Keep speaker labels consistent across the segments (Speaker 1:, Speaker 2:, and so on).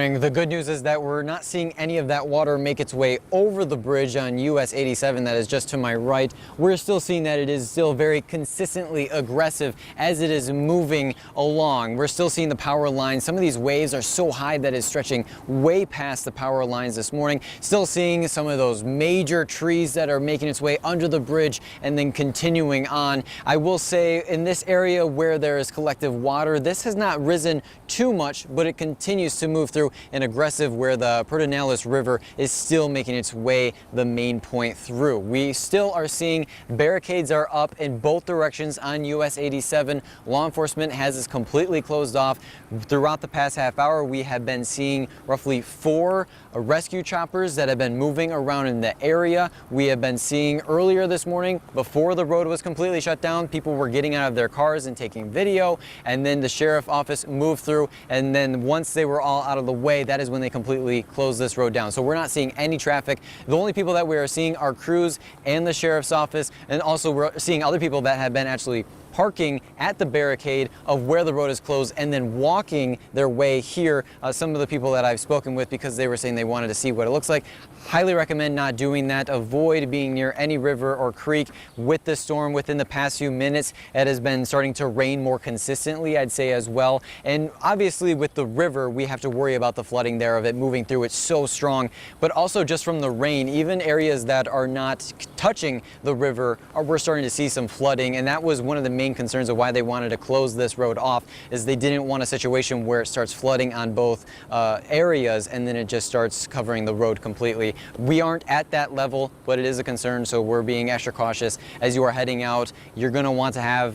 Speaker 1: The good news is that we're not seeing any of that water make its way over the bridge on US 87 that is just to my right. We're still seeing that it is still very consistently aggressive as it is moving along. We're still seeing the power lines. Some of these waves are so high that it's stretching way past the power lines this morning. Still seeing some of those major trees that are making its way under the bridge and then continuing on. I will say in this area where there is collective water, this has not risen too much, but it continues to move through and aggressive where the Pedernales River is still making its way the main point through. We still are seeing barricades are up in both directions on US 87. Law enforcement has this completely closed off. Throughout the past half hour, we have been seeing roughly 4 rescue choppers that have been moving around in the area. We have been seeing earlier this morning, before the road was completely shut down, people were getting out of their cars and taking video, and then the sheriff office moved through, and then once they were all out of the way, that is when they completely closed this road down. So we're not seeing any traffic. The only people that we are seeing are crews and the sheriff's office, and also we're seeing other people that have been actually parking at the barricade of where the road is closed and then walking their way here. Some of the people that I've spoken with, because they were saying they wanted to see what it looks like, highly recommend not doing that. Avoid being near any river or creek with the storm. Within the past few minutes, it has been starting to rain more consistently, I'd say, as well. And obviously with the river, we have to worry about the flooding there of it moving through. It's so strong, but also just from the rain, even areas that are not touching the river, we're starting to see some flooding. And that was one of the main concerns of why they wanted to close this road off, is they didn't want a situation where it starts flooding on both areas and then it just starts covering the road completely. We aren't at that level, but it is a concern, so we're being extra cautious. As you are heading out, you're going to want to have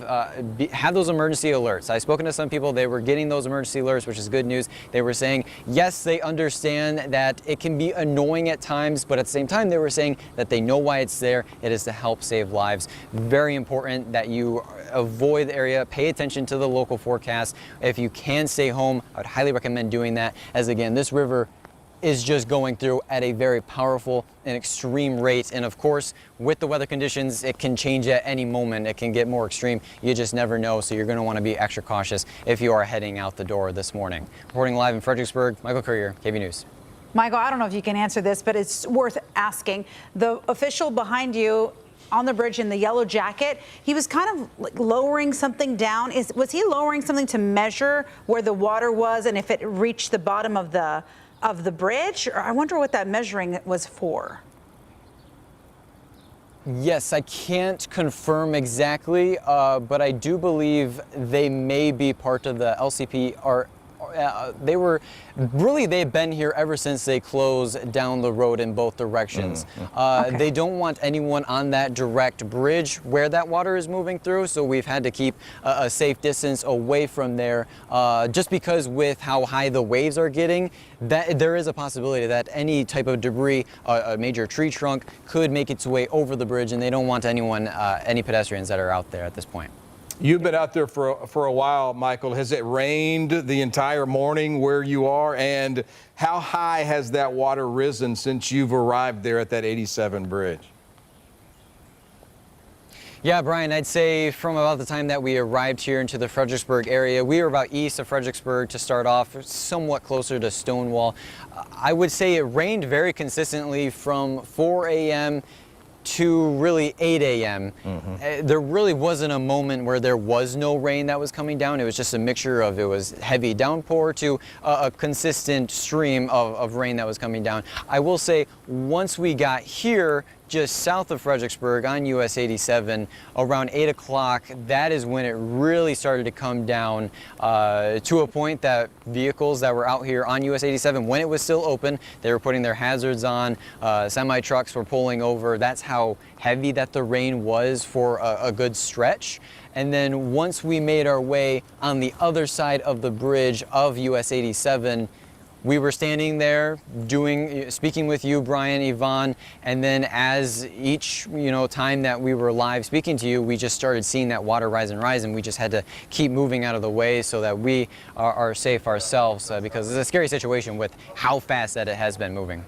Speaker 1: those emergency alerts. I've spoken to some people, they were getting those emergency alerts, which is good news. They were saying, yes, they understand that it can be annoying at times, but at the same time, they were saying that they know why it's there. It is to help save lives. Very important that you avoid the area, pay attention to the local forecast. If you can stay home, I would highly recommend doing that, as again, this river is just going through at a very powerful and extreme rate. And of course, with the weather conditions, it can change at any moment. It can get more extreme. You just never know. So you're going to want to be extra cautious if you are heading out the door this morning. Reporting live in Fredericksburg, Michael Courier, KVUE News.
Speaker 2: Michael, I don't know if you can answer this, but it's worth asking. The official behind you on the bridge in the yellow jacket, he was kind of like lowering something down. Was he lowering something to measure where the water was and if it reached the bottom of the bridge? Or I wonder what that measuring was for.
Speaker 1: Yes, I can't confirm exactly, but I do believe they may be part of the LCP. They've been here ever since they closed down the road in both directions. Okay. They don't want anyone on that direct bridge where that water is moving through, so we've had to keep a safe distance away from there, just because with how high the waves are getting, that there is a possibility that any type of debris, a major tree trunk, could make its way over the bridge, and they don't want anyone, any pedestrians that are out there at this point.
Speaker 3: You've been out there for a while, Michael. Has it rained the entire morning where you are? And how high has that water risen since you've arrived there at that 87 bridge?
Speaker 1: Yeah, Brian, I'd say from about the time that we arrived here into the Fredericksburg area, we were about east of Fredericksburg to start off, somewhat closer to Stonewall. I would say it rained very consistently from 4 a.m. to really 8 a.m. There really wasn't a moment where there was no rain that was coming down. It was just a mixture of, it was heavy downpour to a consistent stream of rain that was coming down. I will say, once we got here, just south of Fredericksburg on US 87, around 8 o'clock, that is when it really started to come down to a point that vehicles that were out here on US 87, when it was still open, they were putting their hazards on, semi-trucks were pulling over. That's how heavy that the rain was for a good stretch. And then once we made our way on the other side of the bridge of US 87, we were standing there speaking with you, Brian, Yvonne, and then as each time that we were live speaking to you, we just started seeing that water rise and rise, and we just had to keep moving out of the way so that we are safe ourselves, because it's a scary situation with how fast that it has been moving.